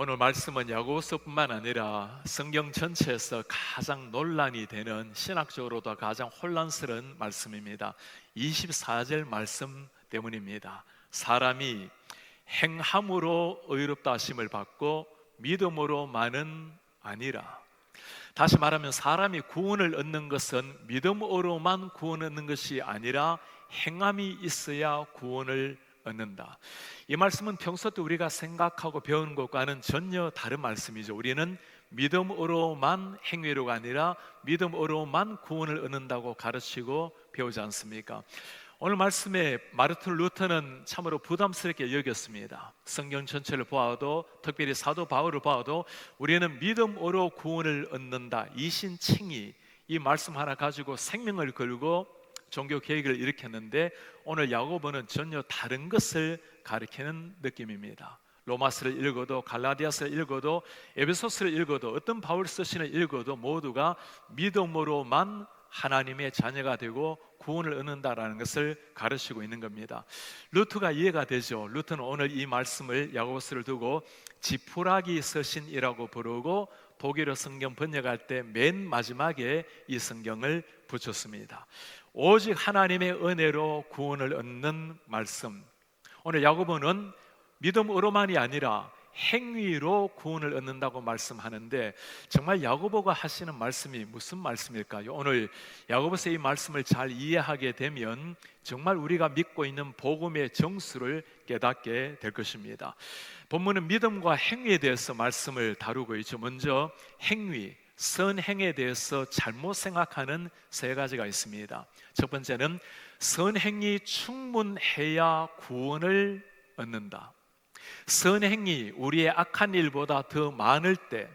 오늘 말씀은 야고보서뿐만 아니라 성경 전체에서 가장 논란이 되는, 신학적으로도 가장 혼란스러운 말씀입니다. 24절 말씀 때문입니다. 사람이 행함으로 의롭다 하심을 받고 믿음으로만은 아니라. 다시 말하면 사람이 구원을 얻는 것은 믿음으로만 구원을 얻는 것이 아니라 행함이 있어야 구원을 얻는다. 이 말씀은 평소 때 우리가 생각하고 배우는 것과는 전혀 다른 말씀이죠. 우리는 믿음으로만 행위로가 아니라 믿음으로만 구원을 얻는다고 가르치고 배우지 않습니까? 오늘 말씀에 마르틴 루터는 참으로 부담스럽게 여겼습니다. 성경 전체를 보아도, 특별히 사도 바울을 보아도 우리는 믿음으로 구원을 얻는다, 이신칭의, 이 말씀 하나 가지고 생명을 걸고 종교 개혁을 일으켰는데, 오늘 야고보는 전혀 다른 것을 가리키는 느낌입니다. 로마서를 읽어도, 갈라디아서를 읽어도, 에베소서를 읽어도, 어떤 바울 서신을 읽어도 모두가 믿음으로만 하나님의 자녀가 되고 구원을 얻는다라는 것을 가르치고 있는 겁니다. 루터가 이해가 되죠. 루터는 오늘 이 말씀을, 야고보서를 두고 지푸라기 서신이라고 부르고 독일어 성경 번역할 때 맨 마지막에 이 성경을 붙였습니다. 오직 하나님의 은혜로 구원을 얻는 말씀. 오늘 야고보는 믿음으로만이 아니라 행위로 구원을 얻는다고 말씀하는데, 정말 야고보가 하시는 말씀이 무슨 말씀일까요? 오늘 야고보서 이 말씀을 잘 이해하게 되면 정말 우리가 믿고 있는 복음의 정수를 깨닫게 될 것입니다. 본문은 믿음과 행위에 대해서 말씀을 다루고 있죠. 먼저 행위, 선행에 대해서 잘못 생각하는 세 가지가 있습니다. 첫 번째는 선행이 충분해야 구원을 얻는다. 선행이 우리의 악한 일보다 더 많을 때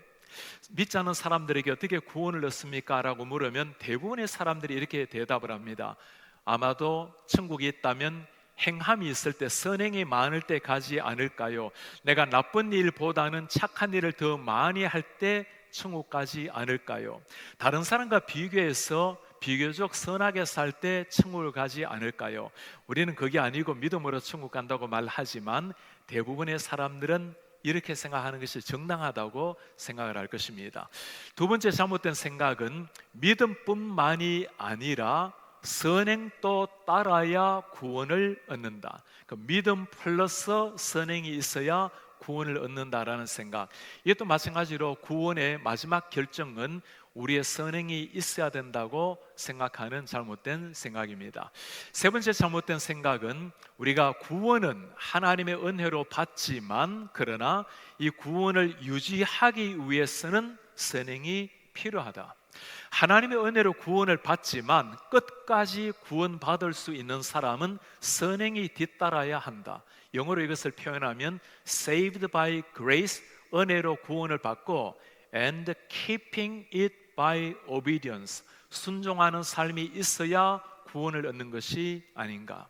믿지 않는 사람들에게 어떻게 구원을 얻습니까? 라고 물으면 대부분의 사람들이 이렇게 대답을 합니다. 아마도 천국이 있다면 행함이 있을 때, 선행이 많을 때 가지 않을까요? 내가 나쁜 일보다는 착한 일을 더 많이 할 때 천국 가지 않을까요? 다른 사람과 비교해서 비교적 선하게 살 때 천국을 가지 않을까요? 우리는 그게 아니고 믿음으로 천국 간다고 말하지만 대부분의 사람들은 이렇게 생각하는 것이 정당하다고 생각을 할 것입니다. 두 번째 잘못된 생각은 믿음뿐만이 아니라 선행도 따라야 구원을 얻는다. 믿음 플러스 선행이 있어야 구원을 얻는다라는 생각. 이것도 마찬가지로 구원의 마지막 결정은 우리의 선행이 있어야 된다고 생각하는 잘못된 생각입니다. 세 번째 잘못된 생각은 우리가 구원은 하나님의 은혜로 받지만, 그러나 이 구원을 유지하기 위해서는 선행이 필요하다. 하나님의 은혜로 구원을 받지만 끝까지 구원받을 수 있는 사람은 선행이 뒤따라야 한다. 영어로 이것을 표현하면 saved by grace, 은혜로 구원을 받고 and keeping it by obedience, 순종하는 삶이 있어야 구원을 얻는 것이 아닌가.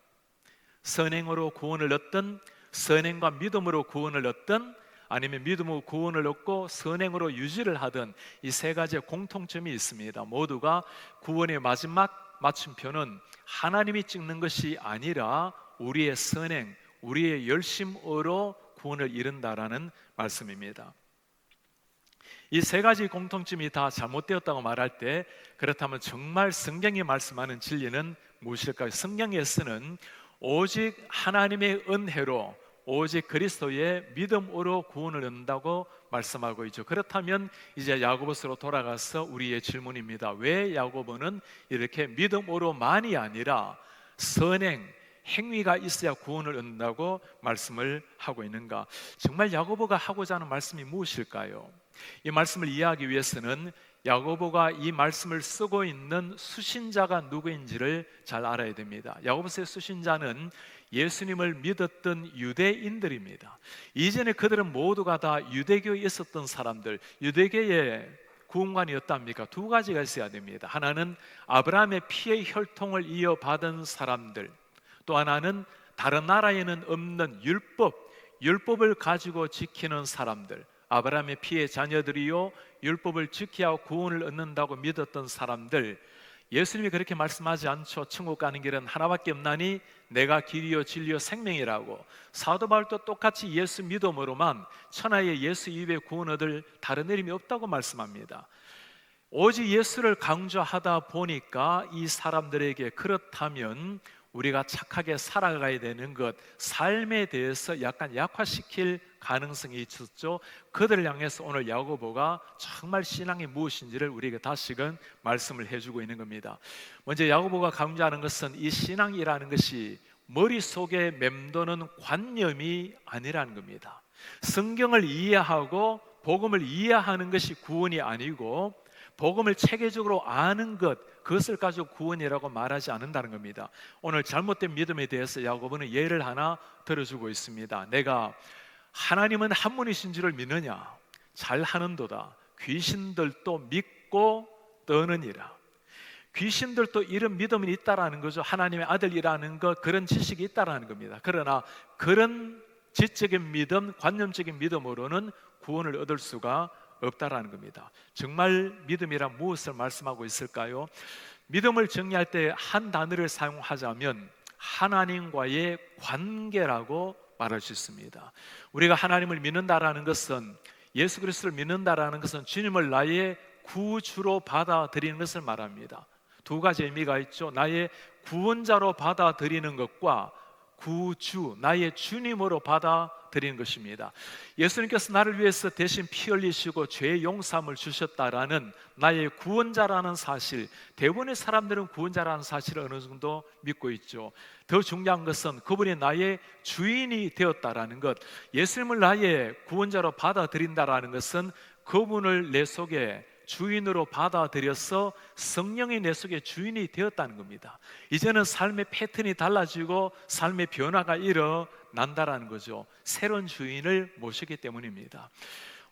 선행으로 구원을 얻든, 선행과 믿음으로 구원을 얻든, 아니면 믿음으로 구원을 얻고 선행으로 유지를 하든, 이 세 가지의 공통점이 있습니다. 모두가 구원의 마지막 마침표는 하나님이 찍는 것이 아니라 우리의 선행, 우리의 열심으로 구원을 이룬다라는 말씀입니다. 이 세 가지 공통점이 다 잘못되었다고 말할 때, 그렇다면 정말 성경이 말씀하는 진리는 무엇일까요? 성경에서는 오직 하나님의 은혜로, 오직 그리스도의 믿음으로 구원을 얻는다고 말씀하고 있죠. 그렇다면 이제 야고보서로 돌아가서 우리의 질문입니다. 왜 야고보는 이렇게 믿음으로만이 아니라 선행, 행위가 있어야 구원을 얻는다고 말씀을 하고 있는가? 정말 야고보가 하고자 하는 말씀이 무엇일까요? 이 말씀을 이해하기 위해서는 야고보가 이 말씀을 쓰고 있는 수신자가 누구인지를 잘 알아야 됩니다. 야고보서의 수신자는 예수님을 믿었던 유대인들입니다. 이전에 그들은 모두가 다 유대교에 있었던 사람들, 유대교의 구원관이 어떠합니까? 두 가지가 있어야 됩니다. 하나는 아브라함의 피의 혈통을 이어받은 사람들, 또 하나는 다른 나라에는 없는 율법을 가지고 지키는 사람들, 아브라함의 피의 자녀들이요 율법을 지켜야 구원을 얻는다고 믿었던 사람들. 예수님이 그렇게 말씀하지 않죠. 천국 가는 길은 하나밖에 없나니 내가 길이요 진리요 생명이라고. 사도 바울도 똑같이 예수 믿음으로만 천하의 예수 이외에 구원 얻을 다른 이름이 없다고 말씀합니다. 오직 예수를 강조하다 보니까 이 사람들에게 그렇다면 우리가 착하게 살아가야 되는 것, 삶에 대해서 약간 약화시킬 가능성이 있었죠. 그들을 향해서 오늘 야고보가 정말 신앙이 무엇인지를 우리에게 다시금 말씀을 해주고 있는 겁니다. 먼저 야고보가 강조하는 것은 이 신앙이라는 것이 머릿속에 맴도는 관념이 아니라는 겁니다. 성경을 이해하고 복음을 이해하는 것이 구원이 아니고 복음을 체계적으로 아는 것, 그것을 가지고 구원이라고 말하지 않는다는 겁니다. 오늘 잘못된 믿음에 대해서 야고보는 예를 하나 들어주고 있습니다. 내가 하나님은 한 분이신 줄을 믿느냐? 잘하는도다. 귀신들도 믿고 떠느니라. 귀신들도 이런 믿음이 있다라는 거죠. 하나님의 아들이라는 것, 그런 지식이 있다라는 겁니다. 그러나 그런 지적인 믿음, 관념적인 믿음으로는 구원을 얻을 수가 없다라는 겁니다. 정말 믿음이란 무엇을 말씀하고 있을까요? 믿음을 정리할 때 한 단어를 사용하자면 하나님과의 관계라고 말할 수 있습니다. 우리가 하나님을 믿는다라는 것은, 예수 그리스도를 믿는다라는 것은 주님을 나의 구주로 받아들이는 것을 말합니다. 두 가지 의미가 있죠. 나의 구원자로 받아들이는 것과 구주, 나의 주님으로 받아들이는 것입니다. 예수님께서 나를 위해서 대신 피 흘리시고 죄의 용서함을 주셨다라는 나의 구원자라는 사실, 대부분의 사람들은 구원자라는 사실을 어느 정도 믿고 있죠. 더 중요한 것은 그분이 나의 주인이 되었다라는 것, 예수님을 나의 구원자로 받아들인다라는 것은 그분을 내 속에 주인으로 받아들여서 성령이 내 속에 주인이 되었다는 겁니다. 이제는 삶의 패턴이 달라지고 삶의 변화가 일어난다라는 거죠. 새로운 주인을 모시기 때문입니다.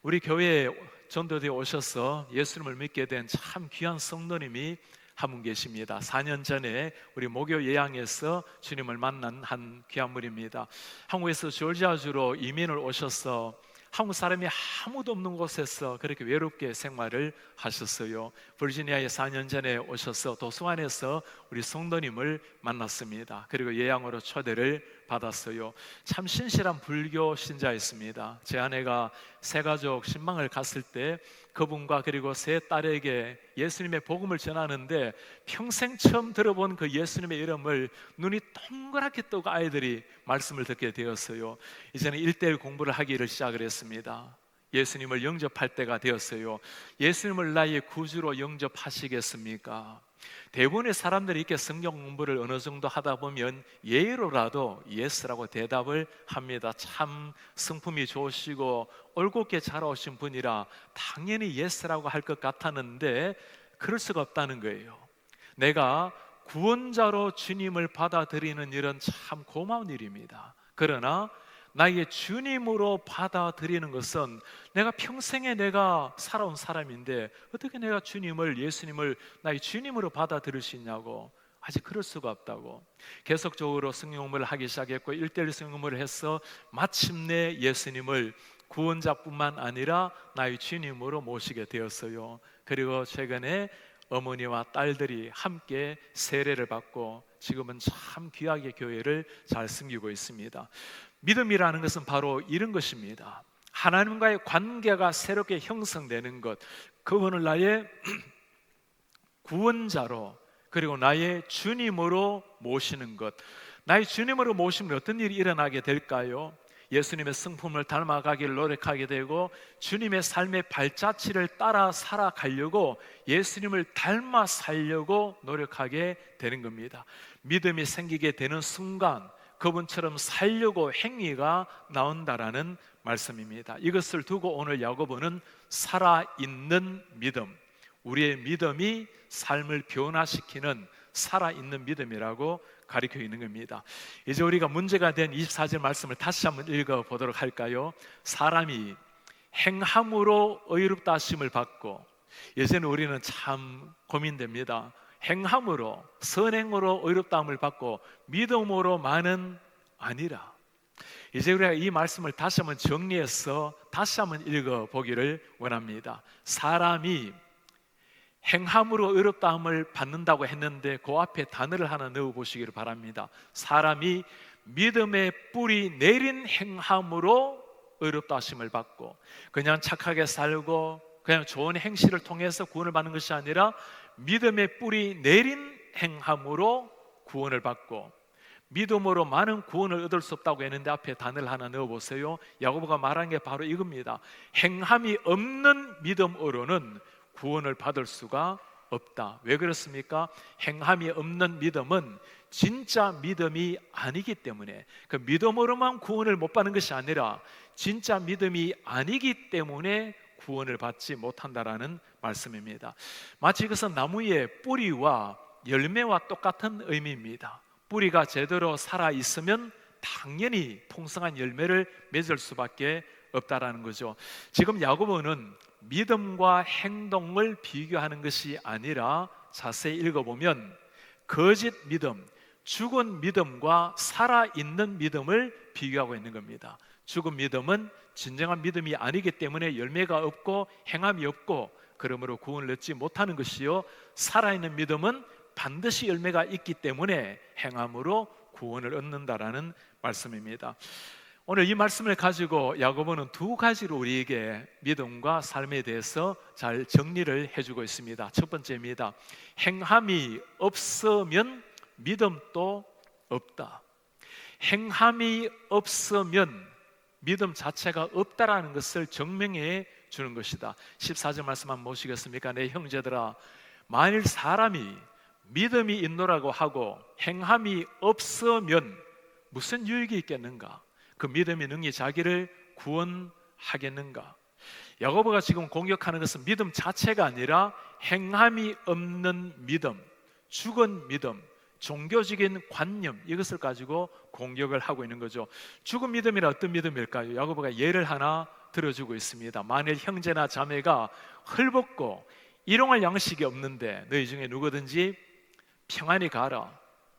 우리 교회에 전도대에 오셔서 예수님을 믿게 된 참 귀한 성도님이 한 분 계십니다. 4년 전에 우리 목요 예양에서 주님을 만난 한 귀한 분입니다. 한국에서 조지아주로 이민을 오셔서 한국 사람이 아무도 없는 곳에서 그렇게 외롭게 생활을 하셨어요. 버지니아에 4년 전에 오셔서 도서관에서 우리 성도님을 만났습니다. 그리고 예양으로 초대를 받았어요. 참 신실한 불교 신자였습니다. 제 아내가 새가족 신방을 갔을 때 그분과 그리고 세 딸에게 예수님의 복음을 전하는데 평생 처음 들어본 그 예수님의 이름을 눈이 동그랗게 뜨고 아이들이 말씀을 듣게 되었어요. 이제는 1:1 공부를 하기를 시작을 했습니다. 예수님을 영접할 때가 되었어요. 예수님을 나의 구주로 영접하시겠습니까? 대부분의 사람들이 이렇게 성경 공부를 어느 정도 하다 보면 예의로라도 예스라고 대답을 합니다. 참 성품이 좋으시고 올곧게 자라오신 분이라 당연히 예스라고 할 것 같았는데 그럴 수가 없다는 거예요. 내가 구원자로 주님을 받아들이는 일은 참 고마운 일입니다. 그러나 나의 주님으로 받아들이는 것은 내가 평생에 내가 살아온 사람인데 어떻게 내가 주님을, 예수님을 나의 주님으로 받아들일 수 있냐고. 아직 그럴 수가 없다고. 계속적으로 성경 공부를 하기 시작했고 1:1 성경 공부를 해서 마침내 예수님을 구원자뿐만 아니라 나의 주님으로 모시게 되었어요. 그리고 최근에 어머니와 딸들이 함께 세례를 받고 지금은 참 귀하게 교회를 잘 섬기고 있습니다. 믿음이라는 것은 바로 이런 것입니다. 하나님과의 관계가 새롭게 형성되는 것, 그분을 나의 구원자로 그리고 나의 주님으로 모시는 것. 나의 주님으로 모시면 어떤 일이 일어나게 될까요? 예수님의 성품을 닮아가기를 노력하게 되고 주님의 삶의 발자취를 따라 살아가려고 예수님을 닮아 살려고 노력하게 되는 겁니다. 믿음이 생기게 되는 순간 그분처럼 살려고 행위가 나온다라는 말씀입니다. 이것을 두고 오늘 야고보는 살아있는 믿음, 우리의 믿음이 삶을 변화시키는 살아있는 믿음이라고 가리켜 있는 겁니다. 이제 우리가 문제가 된 24절 말씀을 다시 한번 읽어보도록 할까요? 사람이 행함으로 의롭다 하심을 받고, 예전에 우리는 참 고민됩니다. 행함으로, 선행으로 의롭다함을 받고 믿음으로만은 아니라. 이제 우리가 이 말씀을 다시 한번 정리해서 다시 한번 읽어보기를 원합니다. 사람이 행함으로 의롭다함을 받는다고 했는데 그 앞에 단어를 하나 넣어 보시기를 바랍니다. 사람이 믿음의 뿌리 내린 행함으로 의롭다 하심을 받고, 그냥 착하게 살고 그냥 좋은 행실을 통해서 구원을 받는 것이 아니라 믿음의 뿌리 내린 행함으로 구원을 받고, 믿음으로 많은 구원을 얻을 수 없다고 했는데 앞에 단어를 하나 넣어보세요. 야고보가 말한 게 바로 이겁니다. 행함이 없는 믿음으로는 구원을 받을 수가 없다. 왜 그렇습니까? 행함이 없는 믿음은 진짜 믿음이 아니기 때문에, 그 믿음으로만 구원을 못 받는 것이 아니라 진짜 믿음이 아니기 때문에 구원을 받지 못한다라는 말씀입니다. 마치 이것은 나무의 뿌리와 열매와 똑같은 의미입니다. 뿌리가 제대로 살아있으면 당연히 풍성한 열매를 맺을 수밖에 없다라는 거죠. 지금 야고보는 믿음과 행동을 비교하는 것이 아니라 자세히 읽어보면 거짓 믿음, 죽은 믿음과 살아있는 믿음을 비교하고 있는 겁니다. 죽은 믿음은 진정한 믿음이 아니기 때문에 열매가 없고 행함이 없고 그러므로 구원을 얻지 못하는 것이요, 살아있는 믿음은 반드시 열매가 있기 때문에 행함으로 구원을 얻는다라는 말씀입니다. 오늘 이 말씀을 가지고 야고보는 두 가지로 우리에게 믿음과 삶에 대해서 잘 정리를 해주고 있습니다. 첫 번째입니다. 행함이 없으면 믿음도 없다. 행함이 없으면 믿음 자체가 없다라는 것을 증명해 주는 것이다. 14절 말씀 한번 보시겠습니까? 내 형제들아, 만일 사람이 믿음이 있노라고 하고 행함이 없으면 무슨 유익이 있겠는가? 그 믿음의 능히 자기를 구원하겠는가? 야고보가 지금 공격하는 것은 믿음 자체가 아니라 행함이 없는 믿음, 죽은 믿음, 종교적인 관념, 이것을 가지고 공격을 하고 있는 거죠. 죽은 믿음이라 어떤 믿음일까요? 야고보가 예를 하나 들어주고 있습니다. 만일 형제나 자매가 헐벗고 일용할 양식이 없는데 너희 중에 누구든지 평안히 가라,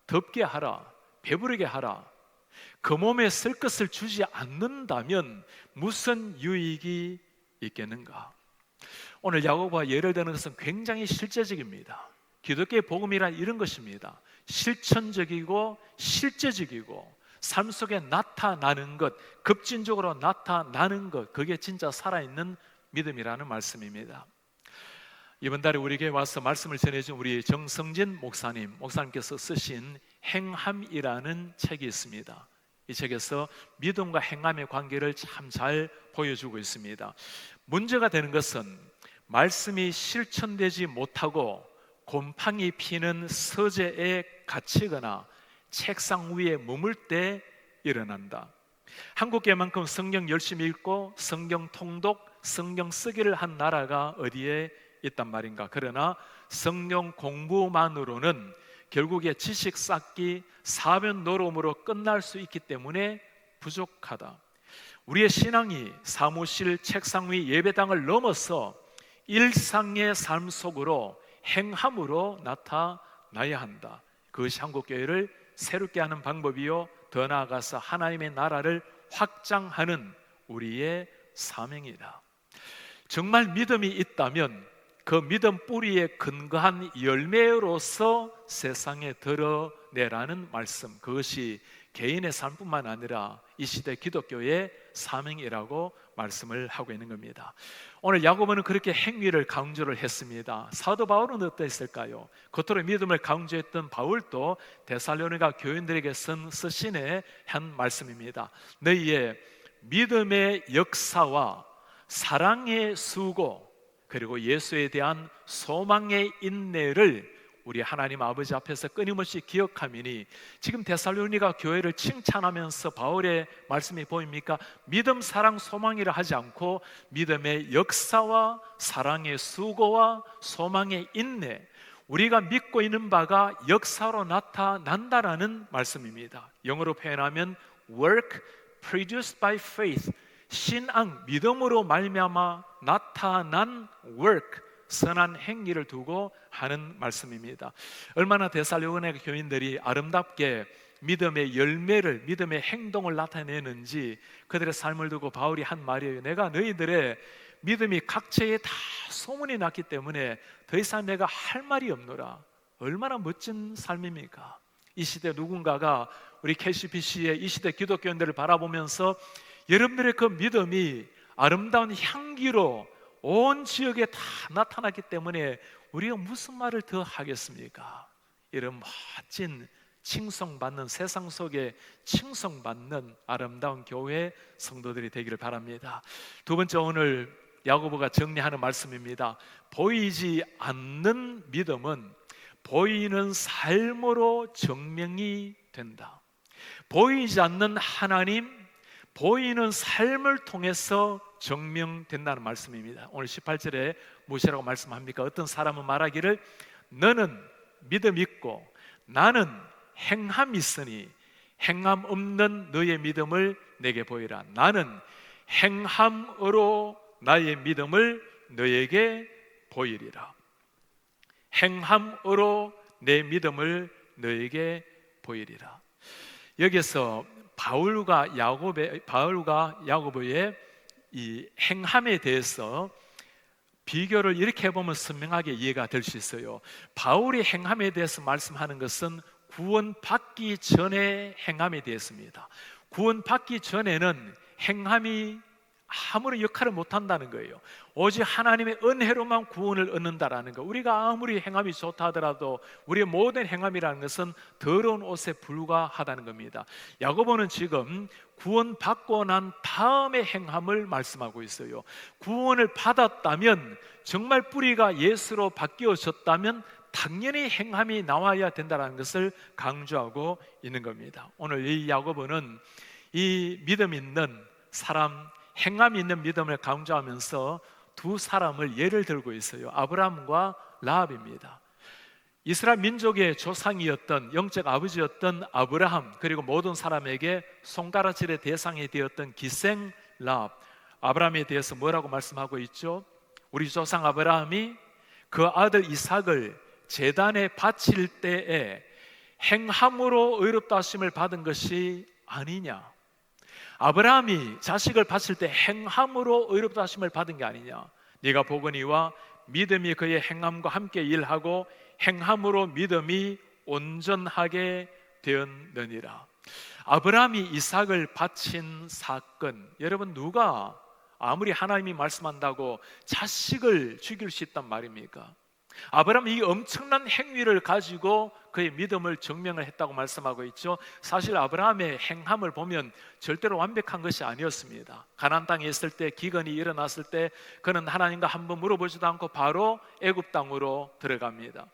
덥게 하라, 배부르게 하라, 그 몸에 쓸 것을 주지 않는다면 무슨 유익이 있겠는가? 오늘 야고보가 예를 드는 것은 굉장히 실제적입니다. 기독교의 복음이란 이런 것입니다. 실천적이고 실제적이고 삶 속에 나타나는 것, 급진적으로 나타나는 것, 그게 진짜 살아있는 믿음이라는 말씀입니다. 이번 달에 우리에게 와서 말씀을 전해준 우리 정성진 목사님께서 쓰신 행함이라는 책이 있습니다. 이 책에서 믿음과 행함의 관계를 참 잘 보여주고 있습니다. 문제가 되는 것은 말씀이 실천되지 못하고 곰팡이 피는 서재에 갇히거나 책상 위에 머물 때 일어난다. 한국교회만큼 성경 열심히 읽고 성경 통독, 성경 쓰기를 한 나라가 어디에 있단 말인가? 그러나 성경 공부만으로는 결국에 지식 쌓기, 사변 노름으로 끝날 수 있기 때문에 부족하다. 우리의 신앙이 사무실, 책상 위 예배당을 넘어서 일상의 삶 속으로 행함으로 나타나야 한다. 그것이 한국교회를 새롭게 하는 방법이요, 더 나아가서 하나님의 나라를 확장하는 우리의 사명이다. 정말 믿음이 있다면 그 믿음 뿌리에 근거한 열매로서 세상에 드러내라는 말씀, 그것이 개인의 삶뿐만 아니라 이 시대 기독교의 사명이라고 말씀을 하고 있는 겁니다. 오늘 야고보는 그렇게 행위를 강조를 했습니다. 사도 바울은 어땠을까요? 겉으로 믿음을 강조했던 바울도 데살로니가 교인들에게 쓴 서신에 한 말씀입니다. 너희의 믿음의 역사와 사랑의 수고, 그리고 예수에 대한 소망의 인내를 우리 하나님 아버지 앞에서 끊임없이 기억하미니, 지금 데살로니가 교회를 칭찬하면서 바울의 말씀이 보입니까? 믿음, 사랑, 소망이라 하지 않고 믿음의 역사와 사랑의 수고와 소망의 인내, 우리가 믿고 있는 바가 역사로 나타난다라는 말씀입니다. 영어로 표현하면 work produced by faith, 신앙, 믿음으로 말미암아 나타난 work, 선한 행위를 두고 하는 말씀입니다. 얼마나 데살로니가 교인들이 아름답게 믿음의 열매를, 믿음의 행동을 나타내는지 그들의 삶을 두고 바울이 한 말이에요. 내가 너희들의 믿음이 각처에 다 소문이 났기 때문에 더 이상 내가 할 말이 없노라. 얼마나 멋진 삶입니까? 이 시대 누군가가 우리 KCBC의 이 시대 기독교인들을 바라보면서 여러분들의 그 믿음이 아름다운 향기로 온 지역에 다 나타났기 때문에 우리가 무슨 말을 더 하겠습니까? 이런 멋진 칭송받는, 세상 속에 칭송받는 아름다운 교회 성도들이 되기를 바랍니다. 두 번째, 오늘 야고보가 정리하는 말씀입니다. 보이지 않는 믿음은 보이는 삶으로 증명이 된다. 보이지 않는 하나님, 보이는 삶을 통해서 증명된다는 말씀입니다. 오늘 18절에 무엇이라고 말씀합니까? 어떤 사람은 말하기를 너는 믿음 있고 나는 행함 있으니 행함 없는 너의 믿음을 내게 보이라. 나는 행함으로 나의 믿음을 너에게 보이리라. 행함으로 내 믿음을 너에게 보이리라. 여기서 바울과 야고보의 이 행함에 대해서 비교를 이렇게 해보면 선명하게 이해가 될 수 있어요. 바울의 행함에 대해서 말씀하는 것은 구원받기 전의 행함에 대해서입니다. 구원받기 전에는 행함이 아무런 역할을 못한다는 거예요. 오직 하나님의 은혜로만 구원을 얻는다라는 거. 우리가 아무리 행함이 좋다 하더라도 우리의 모든 행함이라는 것은 더러운 옷에 불과하다는 겁니다. 야고보는 지금 구원받고 난 다음의 행함을 말씀하고 있어요. 구원을 받았다면, 정말 뿌리가 예수로 바뀌어졌다면 당연히 행함이 나와야 된다는 것을 강조하고 있는 겁니다. 오늘 이 야고보는 이 믿음 있는 사람, 행함이 있는 믿음을 강조하면서 두 사람을 예를 들고 있어요. 아브라함과 라합입니다. 이스라엘 민족의 조상이었던, 영적 아버지였던 아브라함, 그리고 모든 사람에게 손가락질의 대상이 되었던 기생 라합. 아브라함에 대해서 뭐라고 말씀하고 있죠? 우리 조상 아브라함이 그 아들 이삭을 제단에 바칠 때에 행함으로 의롭다 하심을 받은 것이 아니냐? 아브라함이 자식을 바칠 때 행함으로 의롭다 하심을 받은 게 아니냐? 네가 보거니와 믿음이 그의 행함과 함께 일하고 행함으로 믿음이 온전하게 되었느니라. 아브라함이 이삭을 바친 사건, 여러분 누가 아무리 하나님이 말씀한다고 자식을 죽일 수 있단 말입니까? 아브라함이 이 엄청난 행위를 가지고 그의 믿음을 증명을 했다고 말씀하고 있죠. 사실 아브라함의 행함을 보면 절대로 완벽한 것이 아니었습니다. 가나안 땅에 있을 때, 기근이 일어났을 때 그는 하나님과 한번 물어보지도 않고 바로 애굽 땅으로 들어갑니다.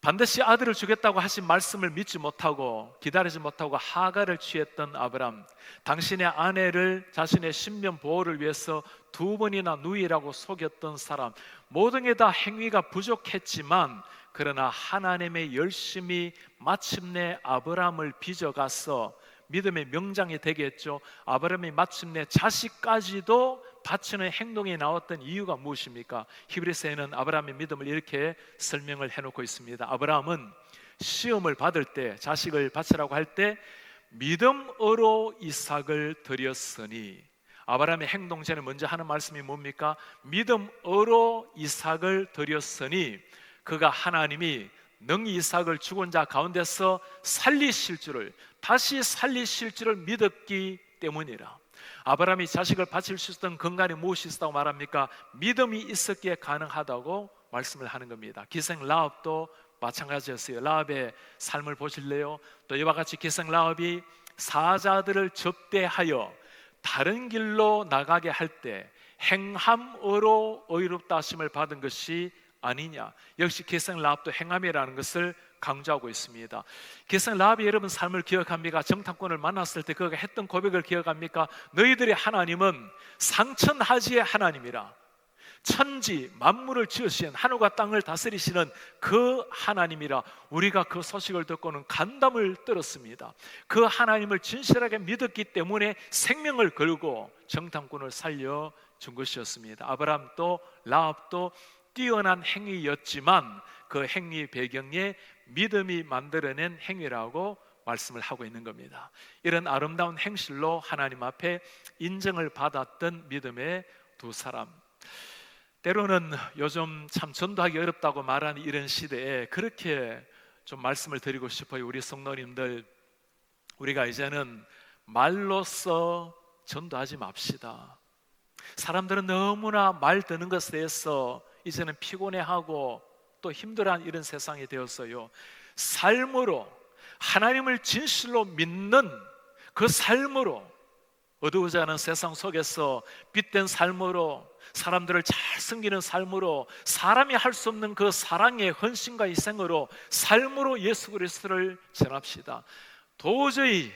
반드시 아들을 주겠다고 하신 말씀을 믿지 못하고 기다리지 못하고 하갈을 취했던 아브라함, 당신의 아내를 자신의 신변 보호를 위해서 2번이나 누이라고 속였던 사람, 모든 게 다 행위가 부족했지만 그러나 하나님의 열심히 마침내 아브라함을 빚어가서 믿음의 명장이 되게 했죠. 아브라함이 마침내 자식까지도 바치는 행동이 나왔던 이유가 무엇입니까? 히브리서에는 아브라함의 믿음을 이렇게 설명을 해놓고 있습니다. 아브라함은 시험을 받을 때, 자식을 바치라고 할 때 믿음으로 이삭을 드렸으니, 아브라함의 행동 전에 먼저 하는 말씀이 뭡니까? 믿음으로 이삭을 드렸으니 그가 하나님이 능히 이삭을 죽은 자 가운데서 살리실 줄을, 다시 살리실 줄을 믿었기 때문이라. 아브라함이 자식을 바칠 수 있었던 근간이 무엇이 있었다고 말합니까? 믿음이 있었기에 가능하다고 말씀을 하는 겁니다. 기생 라합도 마찬가지였어요. 라합의 삶을 보실래요? 또 이와 같이 기생 라합이 사자들을 접대하여 다른 길로 나가게 할 때 행함으로 의롭다 하심을 받은 것이 아니냐. 역시 기생 라합도 행함이라는 것을 강조하고 있습니다. 기생 라합이 여러분 삶을 기억합니까? 정탐꾼을 만났을 때 그가 했던 고백을 기억합니까? 너희들의 하나님은 상천하지의 하나님이라. 천지 만물을 지으신, 하늘과 땅을 다스리시는 그 하나님이라. 우리가 그 소식을 듣고는 간담을 떨었습니다. 그 하나님을 진실하게 믿었기 때문에 생명을 걸고 정탐꾼을 살려준 것이었습니다. 아브라함도 라합도 뛰어난 행위였지만 그 행위 배경에 믿음이 만들어낸 행위라고 말씀을 하고 있는 겁니다. 이런 아름다운 행실로 하나님 앞에 인정을 받았던 믿음의 두 사람. 때로는 요즘 참 전도하기 어렵다고 말하는 이런 시대에 그렇게 좀 말씀을 드리고 싶어요. 우리 성도님들, 우리가 이제는 말로써 전도하지 맙시다. 사람들은 너무나 말 듣는 것에 대해서 이제는 피곤해하고 또 힘들어하는 이런 세상이 되었어요. 삶으로, 하나님을 진실로 믿는 그 삶으로, 어두우지 않은 세상 속에서 빛된 삶으로, 사람들을 잘 섬기는 삶으로, 사람이 할 수 없는 그 사랑의 헌신과 희생으로, 삶으로 예수 그리스도를 전합시다. 도저히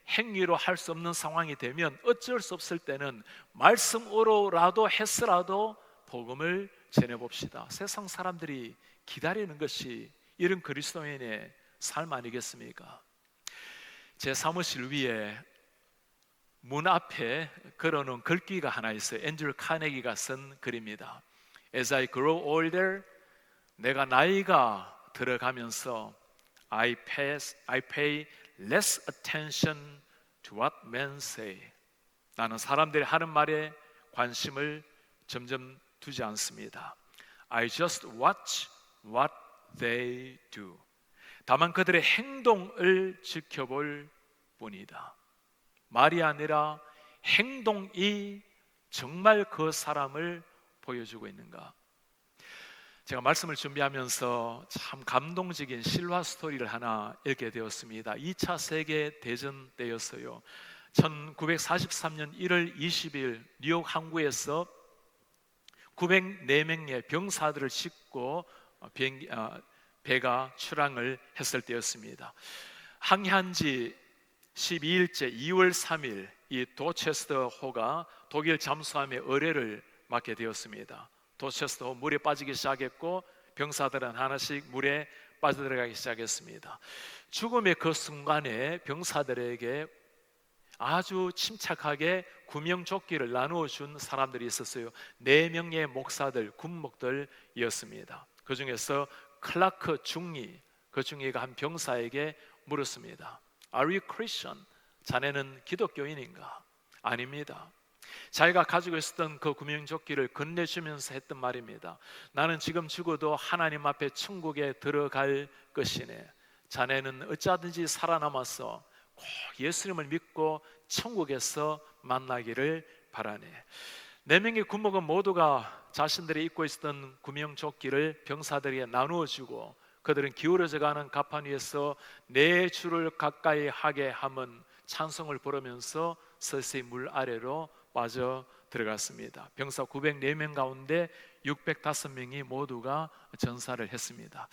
행위로 할 수 없는 상황이 되면 어쩔 수 없을 때는 말씀으로라도 했으라도 복음을 전해봅시다. 세상 사람들이 기다리는 것이 이런 그리스도인의 삶 아니겠습니까? 제 사무실 위에 문 앞에 걸어놓은 글귀가 하나 있어요. 앤드류 카네기가 쓴 글입니다. As I grow older, 내가 나이가 들어가면서 I pay less attention to what men say. 나는 사람들이 하는 말에 관심을 점점 두지 않습니다. I just watch what they do. 다만 그들의 행동을 지켜볼 뿐이다. 말이 아니라 행동이 정말 그 사람을 보여주고 있는가? 제가 말씀을 준비하면서 참 감동적인 실화 스토리를 하나 읽게 되었습니다. 2차 세계대전 때였어요. 1943년 1월 20일 뉴욕 항구에서 904명의 병사들을 싣고 배가 출항을 했을 때였습니다. 항해한 지 12일째 2월 3일 이 도체스터호가 독일 잠수함의 의뢰를 맡게 되었습니다. 도체스터호 물에 빠지기 시작했고 병사들은 하나씩 물에 빠져들어가기 시작했습니다. 죽음의 그 순간에 병사들에게 아주 침착하게 구명조끼를 나누어 준 사람들이 있었어요. 4명의 목사들, 군목들이었습니다. 그 중에서 클라크 중위, 그 중위가 한 병사에게 물었습니다. Are you Christian? 자네는 기독교인인가? 아닙니다. 자기가 가지고 있었던 그 구명조끼를 건네주면서 했던 말입니다. 나는 지금 죽어도 하나님 앞에 천국에 들어갈 것이네. 자네는 어찌하든지 살아남아서 꼭 예수님을 믿고 천국에서 만나기를 바라네. 4명의 군목은 모두가 자신들이 입고 있었던 구명조끼를 병사들에게 나누어주고 그들은 기울어져 가는 갑판 위에서 4줄을 가까이 하게 함은 찬송을 부르면서 서서히 물 아래로 빠져 들어갔습니다. 병사 904명 가운데 605명이 모두가 전사를 했습니다.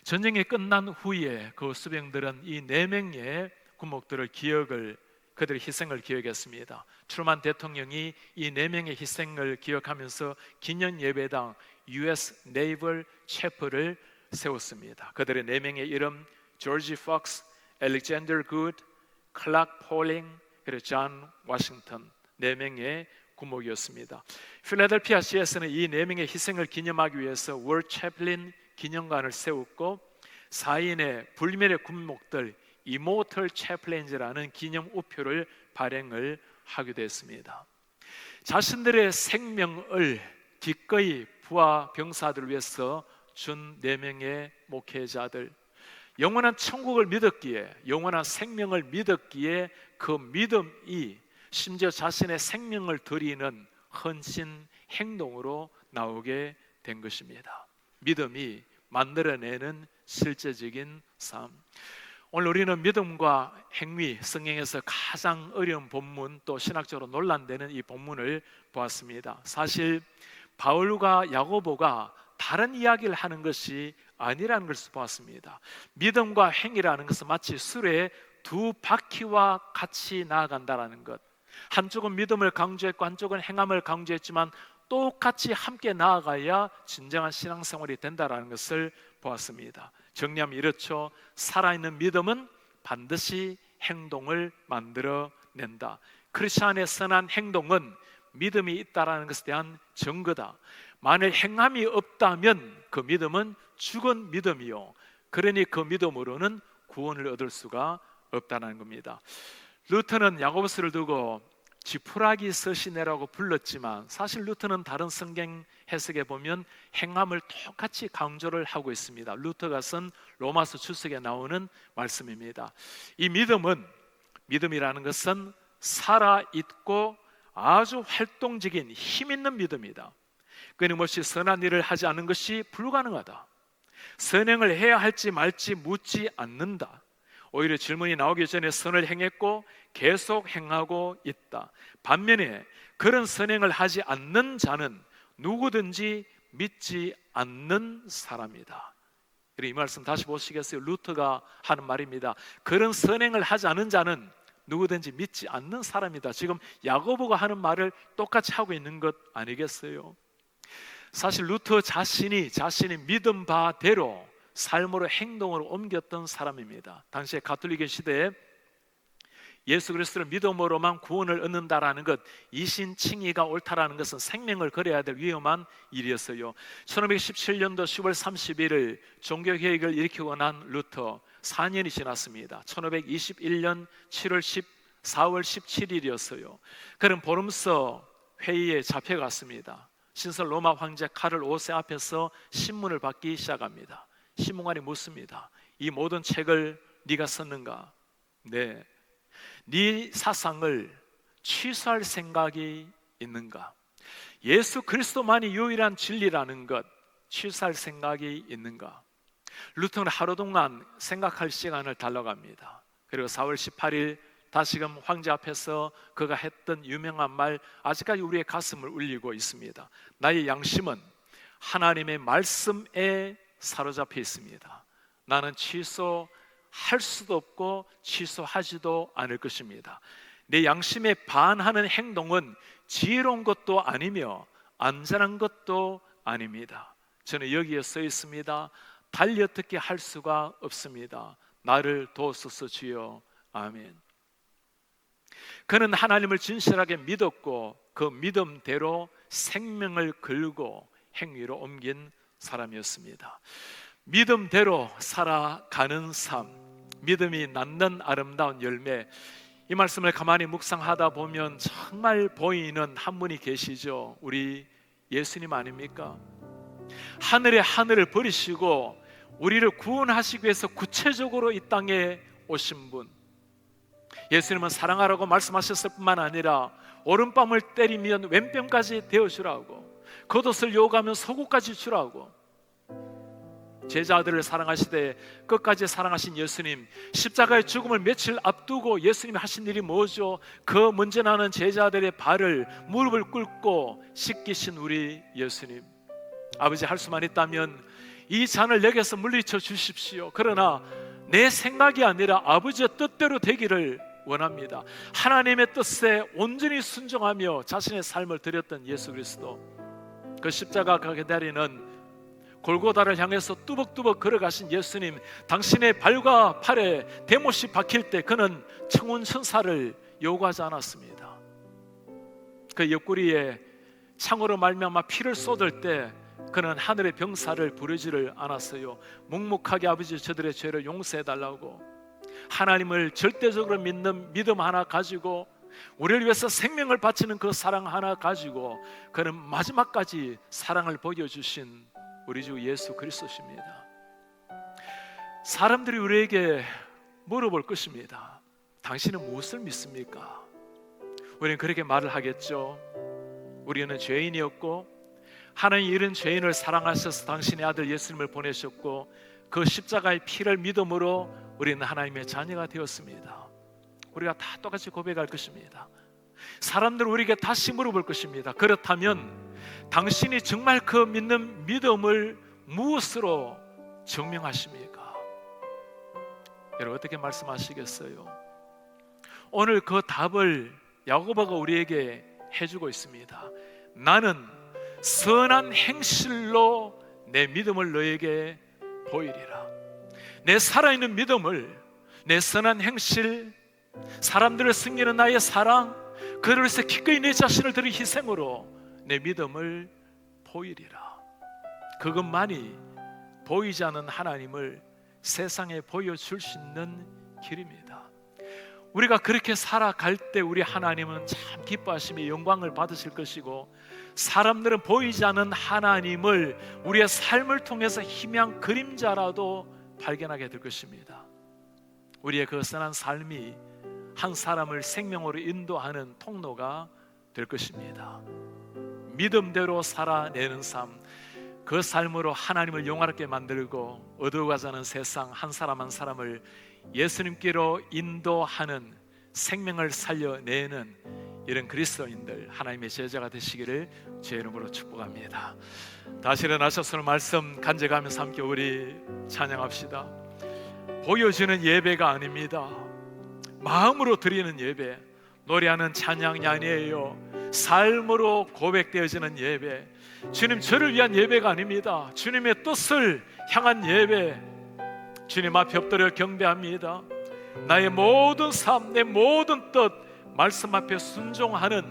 전쟁이 끝난 후에 그 수병들은 이 4명의 군목들을 그들의 희생을 기억했습니다. 트루만 대통령이 이 4명의 희생을 기억하면서 기념 예배당 US Naval Chapel을 세웠습니다. 그들의 4명의 이름 조지 폭스, 알렉산더 굿, 클락 폴링, 그리고 존 워싱턴 4명의 군목이었습니다. 필라델피아시에서는 이 4명의 희생을 기념하기 위해서 월 채플린 기념관을 세웠고 4인의 불멸의 군목들 이모털 채플린즈라는 기념 우표를 발행을 하기도 했습니다. 자신들의 생명을 기꺼이 부하 병사들을 위해서 준 4명의 목회자들, 영원한 천국을 믿었기에, 영원한 생명을 믿었기에 그 믿음이 심지어 자신의 생명을 드리는 헌신 행동으로 나오게 된 것입니다. 믿음이 만들어내는 실제적인 삶. 오늘 우리는 믿음과 행위, 성경에서 가장 어려운 본문, 또 신학적으로 논란되는 이 본문을 보았습니다. 사실 바울과 야고보가 다른 이야기를 하는 것이 아니라는 것을 보았습니다. 믿음과 행위라는 것은 마치 수레의 2바퀴와 같이 나아간다는 것. 한쪽은 믿음을 강조했고 한쪽은 행함을 강조했지만 똑같이 함께 나아가야 진정한 신앙생활이 된다는 것을 보았습니다. 정리하면 이렇죠. 살아있는 믿음은 반드시 행동을 만들어낸다. 크리스천의 선한 행동은 믿음이 있다는 것에 대한 증거다. 만일 행함이 없다면 그 믿음은 죽은 믿음이요, 그러니 그 믿음으로는 구원을 얻을 수가 없다는 겁니다. 루터는 야고보서를 두고 지푸라기 서신이라고 불렀지만 사실 루터는 다른 성경 해석에 보면 행함을 똑같이 강조를 하고 있습니다. 루터가 쓴 로마서 주석에 나오는 말씀입니다. 이 믿음이라는 것은 살아있고 아주 활동적인 힘 있는 믿음이다. 끊임없이 선한 일을 하지 않는 것이 불가능하다. 선행을 해야 할지 말지 묻지 않는다. 오히려 질문이 나오기 전에 선을 행했고 계속 행하고 있다. 반면에 그런 선행을 하지 않는 자는 누구든지 믿지 않는 사람이다. 이 말씀 다시 보시겠어요? 루터가 하는 말입니다. 그런 선행을 하지 않는 자는 누구든지 믿지 않는 사람이다. 지금 야고보가 하는 말을 똑같이 하고 있는 것 아니겠어요? 사실 루터 자신이 믿은 바대로 삶으로 행동으로 옮겼던 사람입니다. 당시에 가톨릭의 시대에 예수 그리스도를 믿음으로만 구원을 얻는다라는 것, 이신칭의가 옳다라는 것은 생명을 걸어야 될 위험한 일이었어요. 1517년도 10월 31일 종교개혁을 일으키고 난 루터 4년이 지났습니다. 1521년 4월 17일이었어요. 그는 보름서 회의에 잡혀갔습니다. 신설 로마 황제 카를 5세 앞에서 신문을 받기 시작합니다. 신문관이 묻습니다. 이 모든 책을 네가 썼는가? 네. 네 사상을 취소할 생각이 있는가? 예수 그리스도만이 유일한 진리라는 것 취소할 생각이 있는가? 루터는 하루 동안 생각할 시간을 달러갑니다. 그리고 4월 18일 다시금 황제 앞에서 그가 했던 유명한 말, 아직까지 우리의 가슴을 울리고 있습니다. 나의 양심은 하나님의 말씀에 사로잡혀 있습니다. 나는 취소할 수도 없고 취소하지도 않을 것입니다. 내 양심에 반하는 행동은 지혜로운 것도 아니며 안전한 것도 아닙니다. 저는 여기에 써 있습니다. 달리 어떻게 할 수가 없습니다. 나를 도우소서 주여. 아멘. 그는 하나님을 진실하게 믿었고 그 믿음대로 생명을 걸고 행위로 옮긴 사람이었습니다. 믿음대로 살아가는 삶, 믿음이 낳는 아름다운 열매. 이 말씀을 가만히 묵상하다 보면 정말 보이는 한 분이 계시죠. 우리 예수님 아닙니까? 하늘의 하늘을 버리시고 우리를 구원하시기 위해서 구체적으로 이 땅에 오신 분. 예수님은 사랑하라고 말씀하셨을 뿐만 아니라 오른뺨을 때리면 왼뺨까지 대어주라고, 겉옷을 요구하면 속옷까지 주라고, 제자들을 사랑하시되 끝까지 사랑하신 예수님, 십자가의 죽음을 며칠 앞두고 예수님이 하신 일이 뭐죠? 그 먼저 나는 제자들의 발을, 무릎을 꿇고 씻기신 우리 예수님. 아버지, 할 수만 있다면 이 잔을 내게서 물리쳐 주십시오. 그러나 내 생각이 아니라 아버지의 뜻대로 되기를 원합니다. 하나님의 뜻에 온전히 순종하며 자신의 삶을 드렸던 예수 그리스도, 그 십자가 기다리는 골고다를 향해서 뚜벅뚜벅 걸어가신 예수님, 당신의 발과 팔에 대못이 박힐 때 그는 청혼 천사를 요구하지 않았습니다. 그 옆구리에 창으로 말미암아 피를 쏟을 때 그는 하늘의 병사를 부르지를 않았어요. 묵묵하게 아버지 저들의 죄를 용서해 달라고, 하나님을 절대적으로 믿는 믿음 하나 가지고, 우리를 위해서 생명을 바치는 그 사랑 하나 가지고 그는 마지막까지 사랑을 보여주신 우리 주 예수 그리스도십니다. 사람들이 우리에게 물어볼 것입니다. 당신은 무엇을 믿습니까? 우리는 그렇게 말을 하겠죠. 우리는 죄인이었고 하나님 이런 죄인을 사랑하셔서 당신의 아들 예수님을 보내셨고 그 십자가의 피를 믿음으로 우리는 하나님의 자녀가 되었습니다. 우리가 다 똑같이 고백할 것입니다. 사람들은 우리에게 다시 물어볼 것입니다. 그렇다면 당신이 정말 그 믿는 믿음을 무엇으로 증명하십니까? 여러분 어떻게 말씀하시겠어요? 오늘 그 답을 야고보가 우리에게 해주고 있습니다. 나는 선한 행실로 내 믿음을 너에게 보이리라. 내 살아있는 믿음을, 내 선한 행실, 사람들을 섬기는 나의 사랑, 그를 위해서 기꺼이 내 자신을 드린 희생으로 내 믿음을 보이리라. 그것만이 보이지 않는 하나님을 세상에 보여줄 수 있는 길입니다. 우리가 그렇게 살아갈 때 우리 하나님은 참 기뻐하시며 영광을 받으실 것이고, 사람들은 보이지 않는 하나님을 우리의 삶을 통해서 희미한 그림자라도 발견하게 될 것입니다. 우리의 그 선한 삶이 한 사람을 생명으로 인도하는 통로가 될 것입니다. 믿음대로 살아내는 삶, 그 삶으로 하나님을 영화롭게 만들고 어두워가지 않은 세상 한 사람 한 사람을 예수님께로 인도하는, 생명을 살려내는 이런 그리스도인들, 하나님의 제자가 되시기를 주의 이름으로 축복합니다. 다시 일어나셔서 오늘 말씀 간증하면서 함께 우리 찬양합시다. 보여지는 예배가 아닙니다. 마음으로 드리는 예배, 노래하는 찬양이 아니에요. 삶으로 고백되어지는 예배, 주님 저를 위한 예배가 아닙니다. 주님의 뜻을 향한 예배, 주님 앞에 엎드려 경배합니다. 나의 모든 삶, 내 모든 뜻, 말씀 앞에 순종하는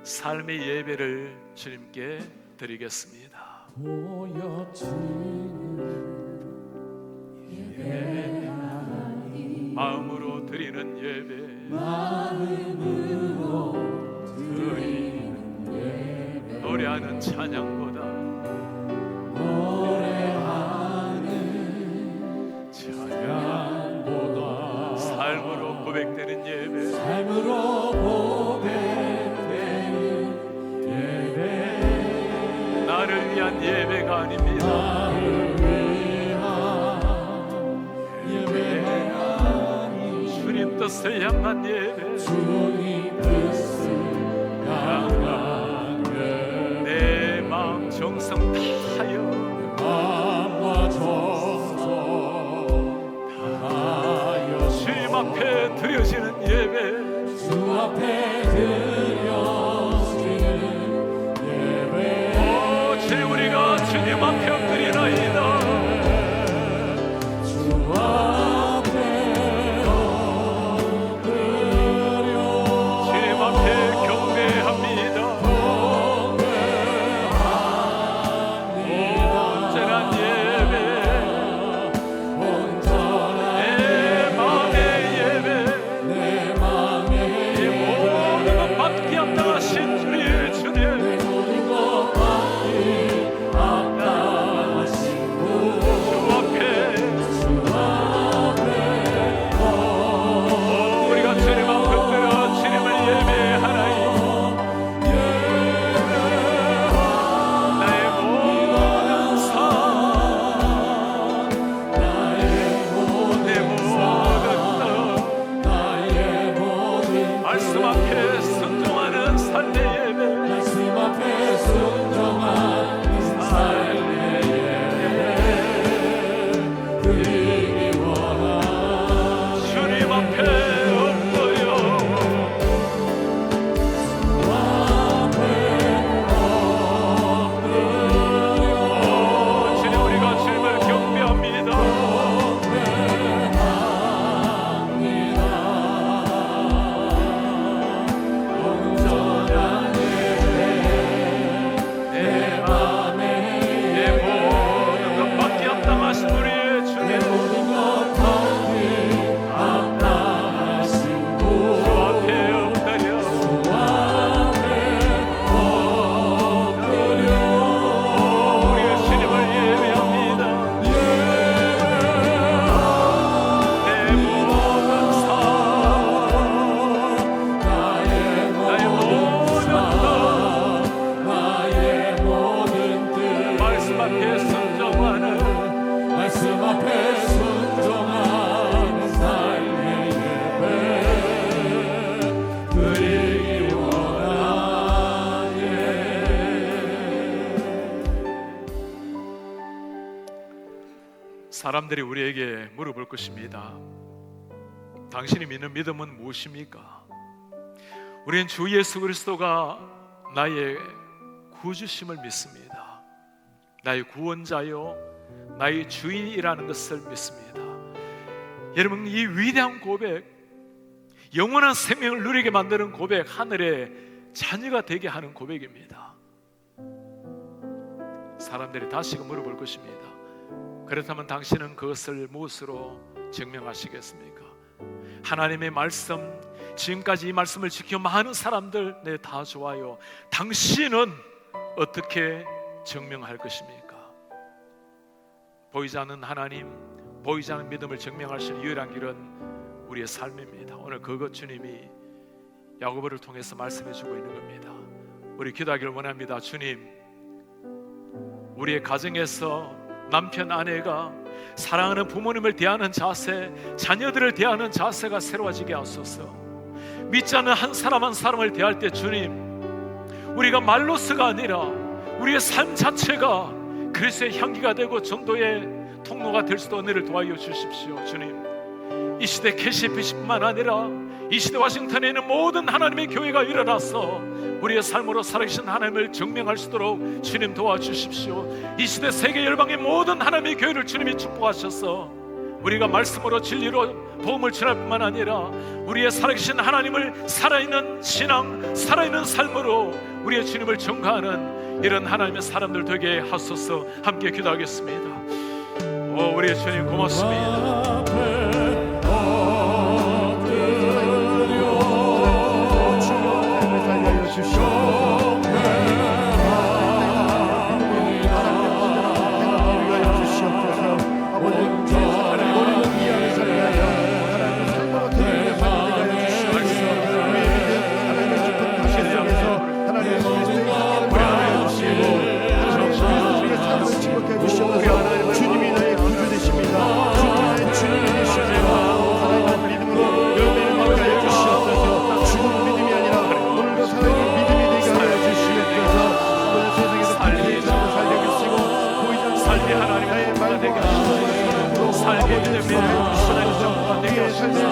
삶의 예배를 주님께 드리겠습니다. 마음으로 드리는 예배, 마음으로 드리는 예배, 노래하는 찬양보다 노래하는 찬양보다 삶으로 고백되는 예배, 삶으로 고백되는 예배, 나를 위한 예배가 아닙니다. 주님 뜻을 향한 예배, 주님 뜻을 향한 예배, 내 마음 정성 다하여, 마음과 정성 다하여 주님 앞에 드려지는 예배, 주 앞에 드려지는 예배. 오 주님, 우리가 주님 앞에 엎드리나이다. 주 사람들이 우리에게 물어볼 것입니다. 당신이 믿는 믿음은 무엇입니까? 우리는 주 예수 그리스도가 나의 구주심을 믿습니다. 나의 구원자요, 나의 주인이라는 것을 믿습니다. 여러분, 이 위대한 고백, 영원한 생명을 누리게 만드는 고백, 하늘의 자녀가 되게 하는 고백입니다. 사람들이 다시금 물어볼 것입니다. 그렇다면 당신은 그것을 무엇으로 증명하시겠습니까? 하나님의 말씀, 지금까지 이 말씀을 지켜 많은 사람들, 네, 다 좋아요. 당신은 어떻게 증명할 것입니까? 보이지 않는 하나님, 보이지 않는 믿음을 증명할 수 있는 유일한 길은 우리의 삶입니다. 오늘 그것 주님이 야고보를 통해서 말씀해 주고 있는 겁니다. 우리 기도하기를 원합니다. 주님, 우리의 가정에서 남편, 아내가 사랑하는 부모님을 대하는 자세, 자녀들을 대하는 자세가 새로워지게 하소서. 믿지 않는 한 사람 한 사람을 대할 때 주님, 우리가 말로서가 아니라 우리의 삶 자체가 그리스도의 향기가 되고 전도의 통로가 될 수도 은혜를 도와여 주십시오. 주님, 이 시대 KCFC뿐만 아니라 이 시대 워싱턴에 있는 모든 하나님의 교회가 일어나서 우리의 삶으로 살아계신 하나님을 증명할 수 있도록 주님 도와주십시오. 이 시대 세계 열방의 모든 하나님의 교회를 주님이 축복하셔서 우리가 말씀으로 진리로 도움을 전할 뿐만 아니라 우리의 살아계신 하나님을 살아있는 신앙, 살아있는 삶으로 우리의 주님을 증거하는 이런 하나님의 사람들 되게 하소서. 함께 기도하겠습니다. 오, 우리의 주님 고맙습니다. 주님이 나의 구주 되십니다. 주님이 나의 주님이 되십니다. 하나님의 믿음으로 열매를 맺게 하여 주시옵소서. 죽은 믿음이 아니라 오늘도 살아있는 믿음이 되게 하여 주시옵소서. 오늘 세상에서 살게 하시고 보이지 않는 삶이 하나님 나의 말과 행동과 삶의 믿음이 하나님 정부가 되게 하소서.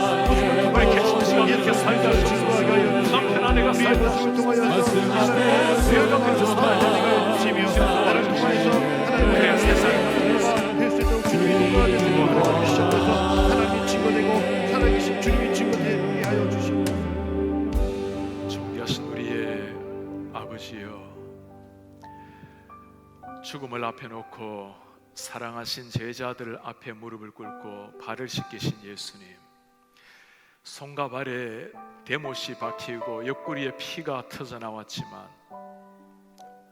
우리 계신 시간 이렇게 살다 증거하게 하여 주시고 남편 아내가 살다 것을 통하여 하나님의 수요가 되어서 하나님을 주시며 나를 통하여서 하나님의 세상에 하나님이 증거되고 살아계신 주님이 증거되게 하여 주시옵소서. 존귀하신 우리의 아버지여, 죽음을 앞에 놓고 사랑하신 제자들 앞에 무릎을 꿇고 발을 씻기신 예수님, 손과 발에 대못이 박히고 옆구리에 피가 터져나왔지만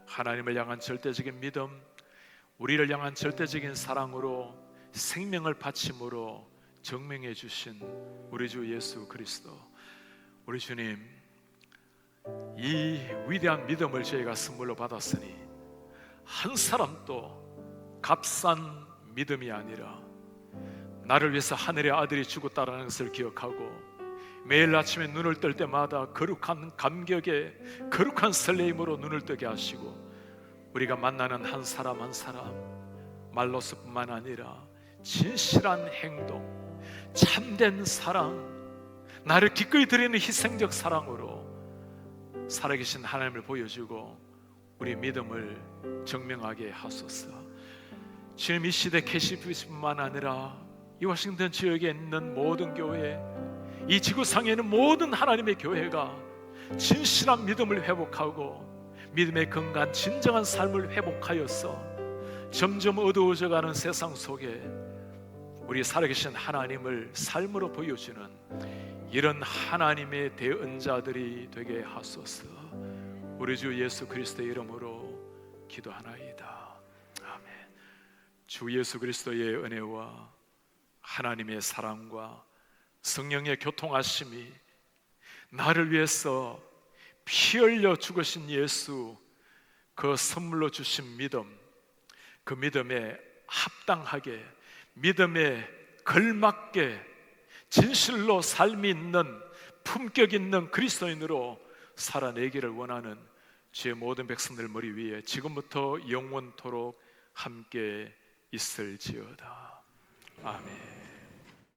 하나님을 향한 절대적인 믿음, 우리를 향한 절대적인 사랑으로 생명을 바침으로 증명해 주신 우리 주 예수 그리스도, 우리 주님, 이 위대한 믿음을 저희가 선물로 받았으니 한 사람도 값싼 믿음이 아니라 나를 위해서 하늘의 아들이 죽었다는 것을 기억하고 매일 아침에 눈을 뜰 때마다 거룩한 감격에 거룩한 설레임으로 눈을 뜨게 하시고 우리가 만나는 한 사람 한 사람 말로서뿐만 아니라 진실한 행동, 참된 사랑, 나를 기꺼이 드리는 희생적 사랑으로 살아계신 하나님을 보여주고 우리 믿음을 증명하게 하소서. 지금 이 시대 KCFC뿐만 아니라 이 워싱턴 지역에 있는 모든 교회, 이 지구상에 있는 모든 하나님의 교회가 진실한 믿음을 회복하고 믿음의 건강, 진정한 삶을 회복하여서 점점 어두워져가는 세상 속에 우리 살아계신 하나님을 삶으로 보여주는 이런 하나님의 대언자들이 되게 하소서. 우리 주 예수 그리스도의 이름으로 기도하나이다. 아멘. 주 예수 그리스도의 은혜와 하나님의 사랑과 성령의 교통하심이 나를 위해서 피 흘려 죽으신 예수, 그 선물로 주신 믿음, 그 믿음에 합당하게, 믿음에 걸맞게 진실로 삶이 있는, 품격 있는 그리스도인으로 살아내기를 원하는 주의 모든 백성들 머리 위에 지금부터 영원토록 함께 있을지어다. 아멘.